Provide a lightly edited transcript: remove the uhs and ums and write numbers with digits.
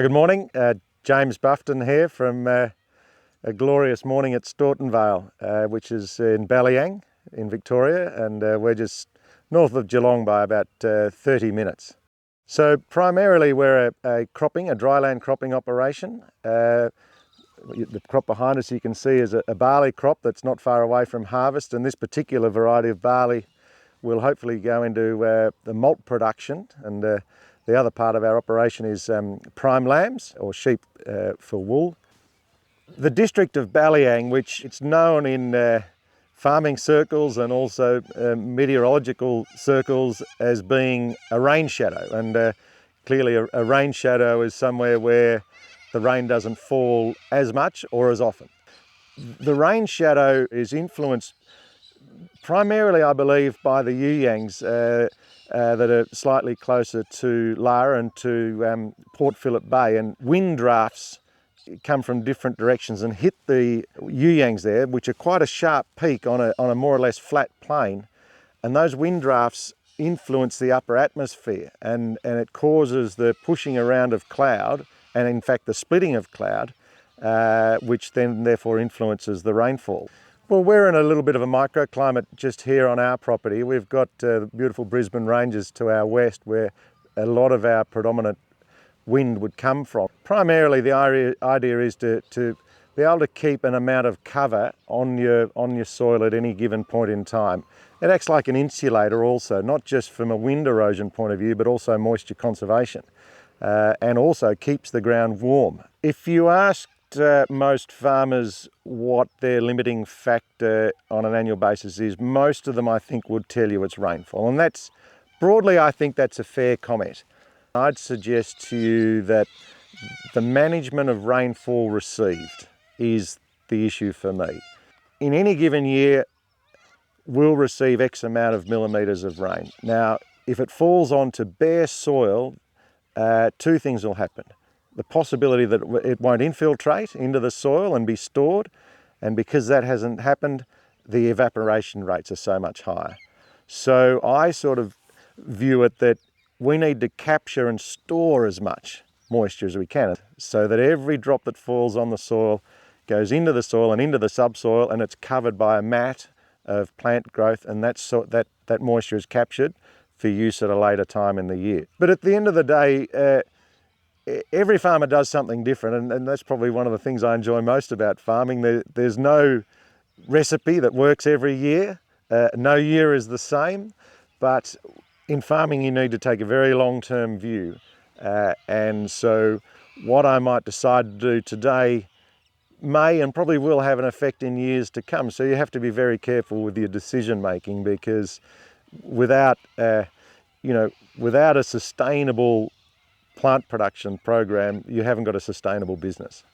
Good morning, James Buffton here from a glorious morning at Staunton Vale, which is in Ballyang in Victoria, and we're just north of Geelong by about 30 minutes. So primarily we're a dryland cropping operation. The crop behind us you can see is a barley crop that's not far away from harvest, and this particular variety of barley will hopefully go into the malt production, and the other part of our operation is prime lambs, or sheep for wool. The district of Ballyang, which it's known in farming circles and also meteorological circles as being a rain shadow, and clearly a rain shadow is somewhere where the rain doesn't fall as much or as often. The rain shadow is influenced primarily, I believe, by the Yuyangs that are slightly closer to Lara and to Port Phillip Bay, and wind drafts come from different directions and hit the Yuyangs there, which are quite a sharp peak on a more or less flat plain, and those wind drafts influence the upper atmosphere, and it causes the pushing around of cloud, and in fact the splitting of cloud, which then therefore influences the rainfall. Well, we're in a little bit of a microclimate just here on our property. We've got the beautiful Brisbane Ranges to our west, where a lot of our predominant wind would come from. Primarily the idea is to be able to keep an amount of cover on your soil at any given point in time. It acts like an insulator also, not just from a wind erosion point of view, but also moisture conservation, and also keeps the ground warm. If you asked most farmers what their limiting factor on an annual basis is, most of them I think would tell you it's rainfall, and that's broadly, I think that's a fair comment. I'd suggest to you that the management of rainfall received is the issue for me. In any given year, we'll receive X amount of millimetres of rain. Now, if it falls onto bare soil, two things will happen. The possibility that it won't infiltrate into the soil and be stored, and because that hasn't happened, the evaporation rates are so much higher. So I sort of view it that we need to capture and store as much moisture as we can, so that every drop that falls on the soil goes into the soil and into the subsoil, and it's covered by a mat of plant growth, and that moisture is captured for use at a later time in the year. But at the end of the day, every farmer does something different, and that's probably one of the things I enjoy most about farming. There's no recipe that works every year. No year is the same, but in farming you need to take a very long-term view. And so what I might decide to do today may and probably will have an effect in years to come. So you have to be very careful with your decision making, because without a sustainable plant production program, you haven't got a sustainable business.